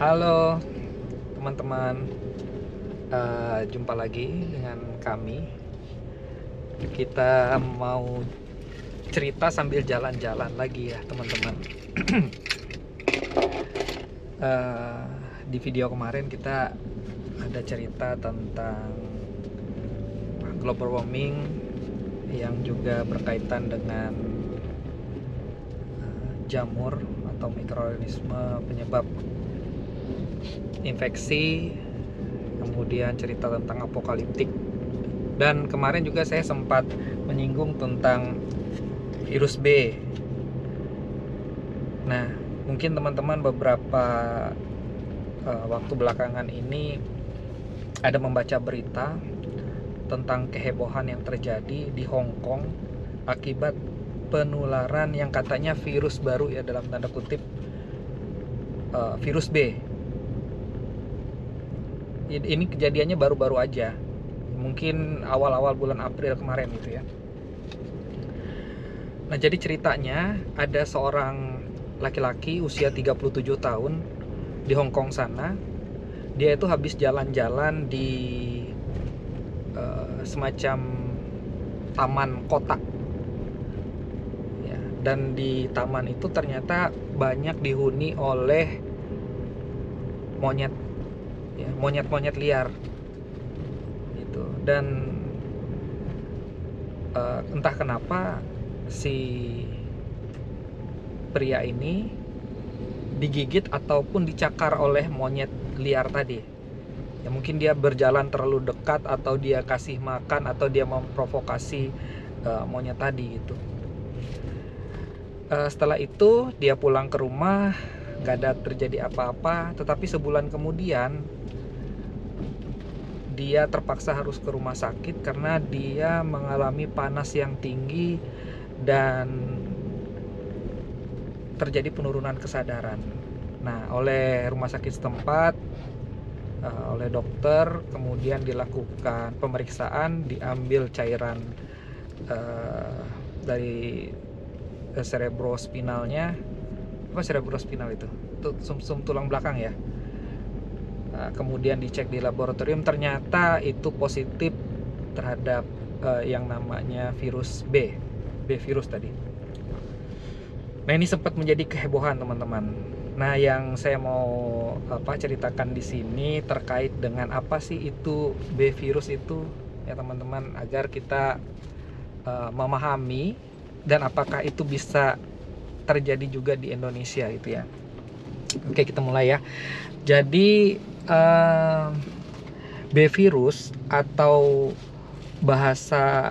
Halo teman-teman, jumpa lagi dengan kami. Kita mau cerita sambil jalan-jalan lagi ya teman-teman. Di video kemarin kita ada cerita tentang global warming yang juga berkaitan dengan jamur atau mikroorganisme penyebab infeksi, kemudian cerita tentang apokaliptik, dan kemarin juga saya sempat menyinggung tentang virus B. Nah, mungkin teman-teman beberapa waktu belakangan ini ada membaca berita tentang kehebohan yang terjadi di Hong Kong akibat penularan yang katanya virus baru ya, dalam tanda kutip virus B. Ini kejadiannya baru-baru aja, mungkin awal-awal bulan April kemarin gitu ya. Nah, jadi ceritanya ada seorang laki-laki usia 37 tahun di Hong Kong sana. Dia itu habis jalan-jalan di semacam taman kota ya, dan di taman itu ternyata banyak dihuni oleh monyet ya, monyet-monyet liar gitu. Dan entah kenapa si pria ini digigit ataupun dicakar oleh monyet liar tadi ya. Mungkin dia berjalan terlalu dekat, atau dia kasih makan, atau dia memprovokasi monyet tadi gitu. Setelah itu dia pulang ke rumah, gak ada terjadi apa-apa. Tetapi sebulan kemudian dia terpaksa harus ke rumah sakit karena dia mengalami panas yang tinggi dan terjadi penurunan kesadaran. Nah, oleh rumah sakit setempat, oleh dokter, kemudian dilakukan pemeriksaan, diambil cairan dari cerebrospinalnya. Apa cerebrospinal itu sumsum tulang belakang ya. Kemudian dicek di laboratorium, ternyata itu positif terhadap yang namanya virus B virus tadi. Nah, ini sempat menjadi kehebohan teman-teman. Nah, yang saya mau ceritakan di sini terkait dengan apa sih itu B virus itu ya teman-teman, agar kita memahami dan apakah itu bisa terjadi juga di Indonesia itu ya. Oke, kita mulai ya. Jadi B virus atau bahasa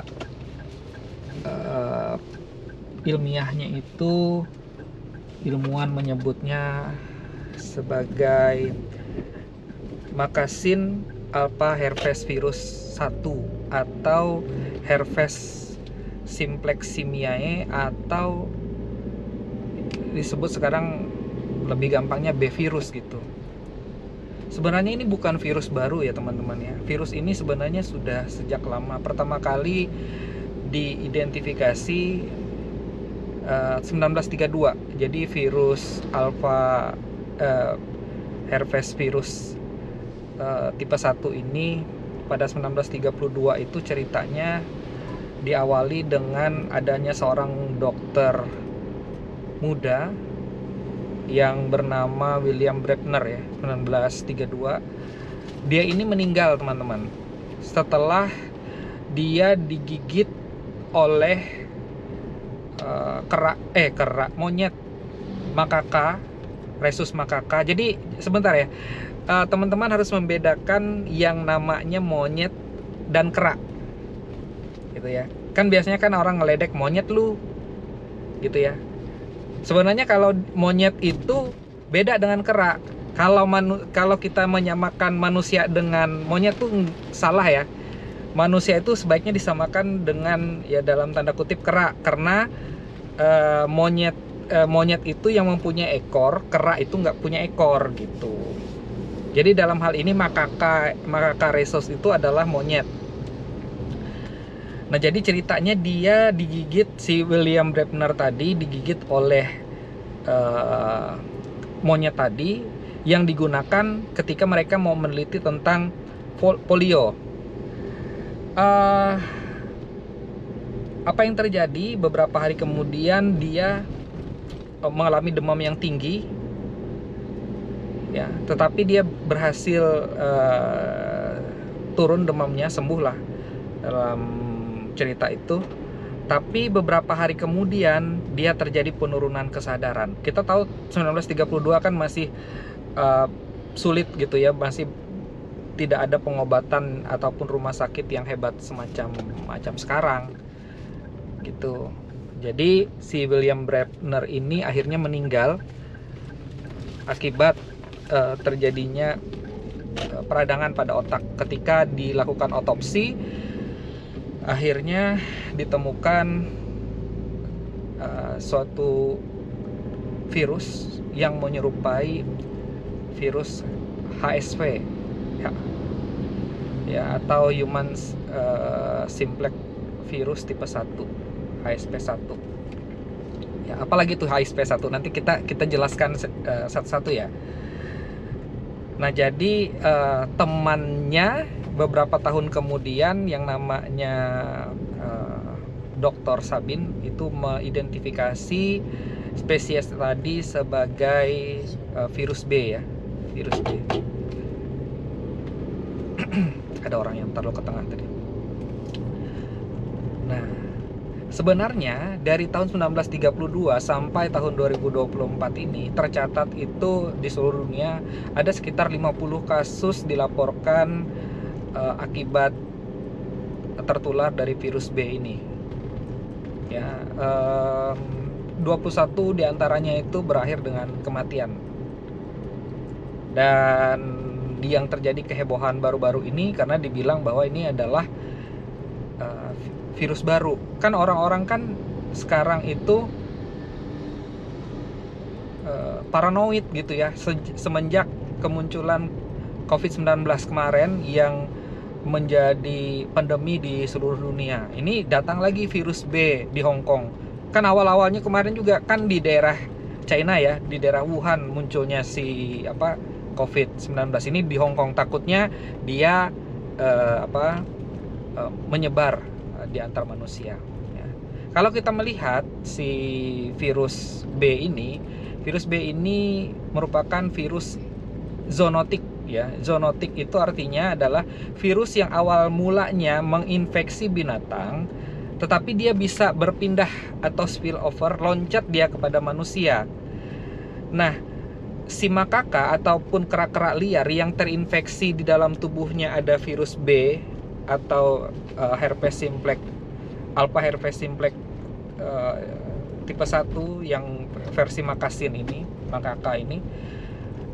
ilmiahnya itu ilmuwan menyebutnya sebagai Makacin alpha herpes virus 1 atau herpes simplex-simiae, atau disebut sekarang lebih gampangnya B virus gitu. Sebenarnya ini bukan virus baru ya teman-teman ya. Virus ini sebenarnya sudah sejak lama. Pertama kali diidentifikasi 1932. Jadi virus alpha herpes virus tipe 1 ini pada 1932 itu ceritanya diawali dengan adanya seorang dokter muda yang bernama William Brepner ya, 1932. Dia ini meninggal teman-teman setelah dia digigit oleh monyet makaka, Rhesus macaca. Jadi sebentar ya, teman-teman harus membedakan yang namanya monyet dan kera gitu ya. Kan biasanya kan orang ngeledek monyet lu gitu ya. Sebenarnya kalau monyet itu beda dengan kera. Kalau kita menyamakan manusia dengan monyet tuh salah ya. Manusia itu sebaiknya disamakan dengan ya dalam tanda kutip kera, karena monyet itu yang mempunyai ekor, kera itu nggak punya ekor gitu. Jadi dalam hal ini makaka rhesus itu adalah monyet. Nah, jadi ceritanya dia digigit, si William Brepner tadi digigit oleh monyet tadi, yang digunakan ketika mereka mau meneliti tentang polio. Apa yang terjadi? Beberapa hari kemudian dia mengalami demam yang tinggi, ya, tetapi dia berhasil turun demamnya, sembuh lah dalam cerita itu. Tapi beberapa hari kemudian dia terjadi penurunan kesadaran. Kita tahu 1932 kan masih sulit gitu ya, masih tidak ada pengobatan ataupun rumah sakit yang hebat semacam sekarang gitu. Jadi si William Brebner ini akhirnya meninggal akibat terjadinya peradangan pada otak. Ketika dilakukan otopsi, akhirnya ditemukan suatu virus yang menyerupai virus HSV, ya, atau Human Simplex Virus tipe 1, HSV1. Ya, apalagi itu HSV1, nanti kita jelaskan satu-satu ya. Nah, jadi temannya beberapa tahun kemudian yang namanya Dr. Sabin itu mengidentifikasi spesies tadi sebagai virus B, ya, virus B. Ada orang yang taruh ke tengah tadi. Nah, sebenarnya dari tahun 1932 sampai tahun 2024 ini tercatat itu di seluruh dunia ada sekitar 50 kasus dilaporkan akibat tertular dari virus B ini. Ya, 21 diantaranya itu berakhir dengan kematian. Dan yang terjadi kehebohan baru-baru ini karena dibilang bahwa ini adalah virus baru. Kan orang-orang kan sekarang itu paranoid gitu ya, semenjak kemunculan COVID-19 kemarin yang menjadi pandemi di seluruh dunia. Ini datang lagi virus B di Hong Kong. Kan awal-awalnya kemarin juga kan di daerah China ya, di daerah Wuhan munculnya si COVID-19 ini di Hong Kong. Takutnya dia menyebar di antar manusia. Ya. Kalau kita melihat si virus B ini merupakan virus zoonotik. Ya, zoonotik itu artinya adalah virus yang awal mulanya menginfeksi binatang, tetapi dia bisa berpindah atau spill over, loncat dia kepada manusia. Nah, si makaka ataupun kera-kera liar yang terinfeksi di dalam tubuhnya ada virus B atau herpes simplex, alpha herpes simplex tipe 1 yang versi makasin ini, makaka ini,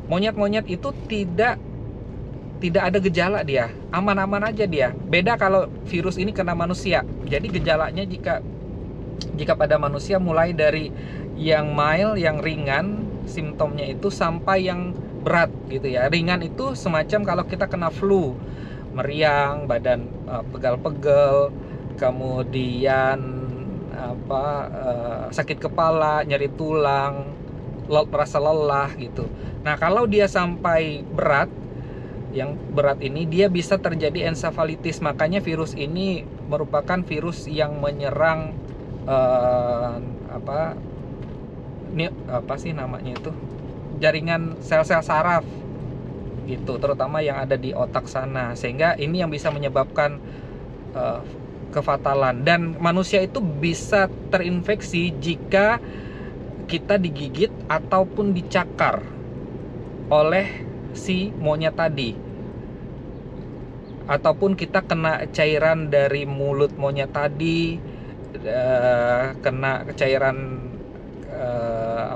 monyet-monyet itu tidak ada gejala, dia aman-aman aja dia. Beda kalau virus ini kena manusia. Jadi gejalanya jika pada manusia mulai dari yang mild, yang ringan simptomnya itu sampai yang berat gitu ya. Ringan itu semacam kalau kita kena flu, meriang, badan pegal-pegal, kemudian sakit kepala, nyeri tulang, merasa lelah gitu. Nah, kalau dia sampai berat, yang berat ini dia bisa terjadi ensefalitis. Makanya virus ini merupakan virus yang menyerang jaringan sel-sel saraf gitu, terutama yang ada di otak sana, sehingga ini yang bisa menyebabkan kefatalan. Dan manusia itu bisa terinfeksi jika kita digigit ataupun dicakar oleh si monyet tadi, ataupun kita kena cairan dari mulut monyet tadi, kena cairan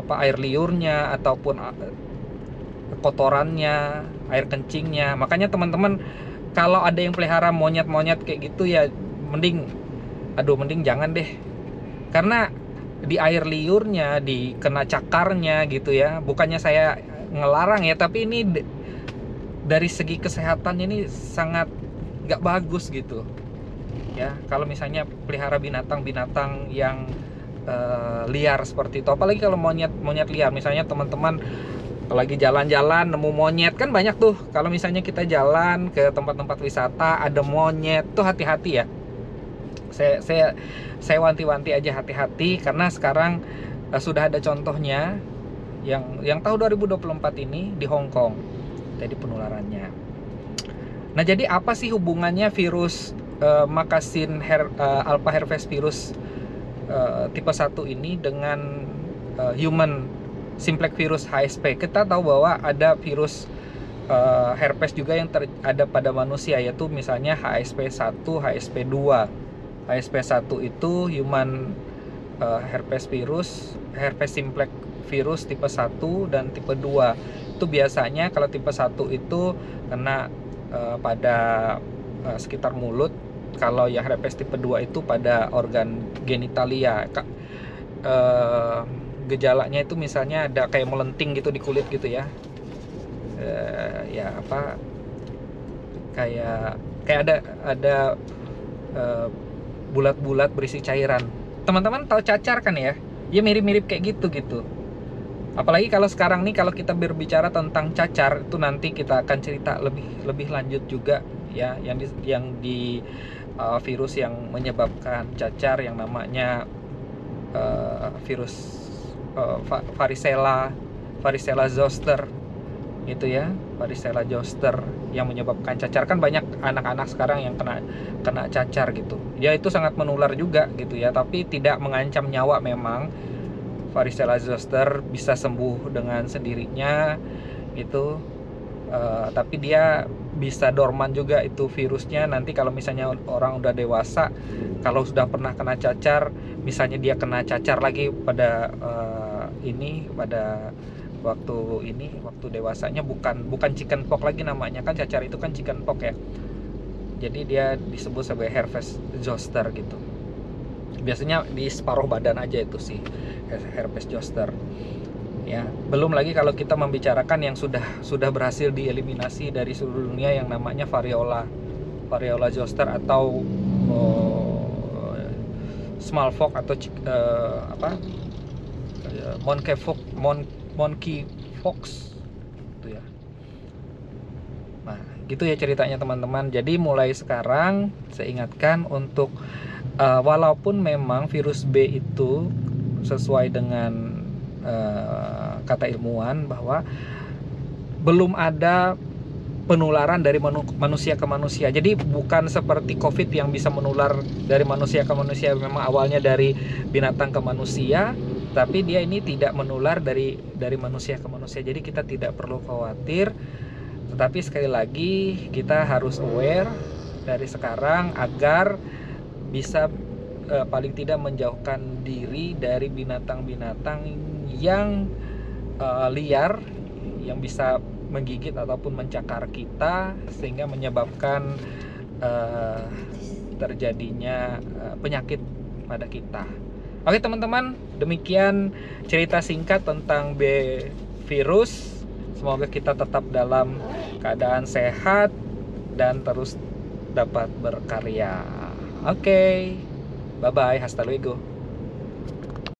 air liurnya ataupun kotorannya, air kencingnya. Makanya teman-teman kalau ada yang pelihara monyet-monyet kayak gitu ya mending jangan deh, karena di air liurnya, di kena cakarnya gitu ya. Bukannya saya ngelarang ya, tapi ini dari segi kesehatannya ini sangat gak bagus gitu ya. Kalau misalnya pelihara binatang-binatang yang liar seperti itu, apalagi kalau monyet liar, misalnya teman-teman Kalau lagi jalan-jalan nemu monyet kan banyak tuh. Kalau misalnya kita jalan ke tempat-tempat wisata ada monyet tuh hati-hati ya. Saya wanti-wanti aja hati-hati karena sekarang sudah ada contohnya yang tahun 2024 ini di Hong Kong jadi penularannya. Nah, jadi apa sih hubungannya virus Makassar alpha herpes virus tipe 1 ini dengan human simplex virus HSP? Kita tahu bahwa ada virus herpes juga yang ada pada manusia, yaitu misalnya HSP1, HSP2. HSP1 itu human herpes simplex virus tipe 1 dan tipe 2. Itu biasanya kalau tipe 1 itu kena pada sekitar mulut. Kalau yang herpes tipe 2 itu pada organ genitalia. Gejalanya itu misalnya ada kayak melenting gitu di kulit gitu ya. Ya apa, kayak ada bulat-bulat berisi cairan. Teman-teman tahu cacar kan ya? Ya mirip-mirip kayak gitu. Apalagi kalau sekarang nih, kalau kita berbicara tentang cacar, itu nanti kita akan cerita lebih lanjut juga ya, yang di virus yang menyebabkan cacar yang namanya virus varicella zoster itu ya, varicella zoster yang menyebabkan cacar. Kan banyak anak-anak sekarang yang kena cacar gitu. Ya itu sangat menular juga gitu ya, tapi tidak mengancam nyawa memang. Varicella zoster bisa sembuh dengan sendirinya gitu, tapi dia bisa dorman juga itu virusnya. Nanti kalau misalnya orang udah dewasa, kalau sudah pernah kena cacar, misalnya dia kena cacar lagi pada pada waktu dewasanya, bukan chicken pox lagi namanya, kan cacar itu kan chicken pox ya. Jadi dia disebut sebagai herpes zoster gitu. Biasanya di separuh badan aja itu sih herpes zoster ya. Belum lagi kalau kita membicarakan yang sudah berhasil dieliminasi dari seluruh dunia yang namanya variola zoster atau smallpox atau monkeypox itu ya. Nah, gitu ya ceritanya teman-teman. Jadi mulai sekarang saya ingatkan untuk walaupun memang virus B itu sesuai dengan kata ilmuwan bahwa belum ada penularan dari manusia ke manusia. Jadi bukan seperti COVID yang bisa menular dari manusia ke manusia, memang awalnya dari binatang ke manusia, tapi dia ini tidak menular dari manusia ke manusia. Jadi kita tidak perlu khawatir. Tetapi sekali lagi kita harus aware dari sekarang agar bisa paling tidak menjauhkan diri dari binatang-binatang yang liar yang bisa menggigit ataupun mencakar kita sehingga menyebabkan terjadinya penyakit pada kita. Oke teman-teman, demikian cerita singkat tentang B virus. Semoga kita tetap dalam keadaan sehat dan terus dapat berkarya. Oke. Bye-bye, hasta luego.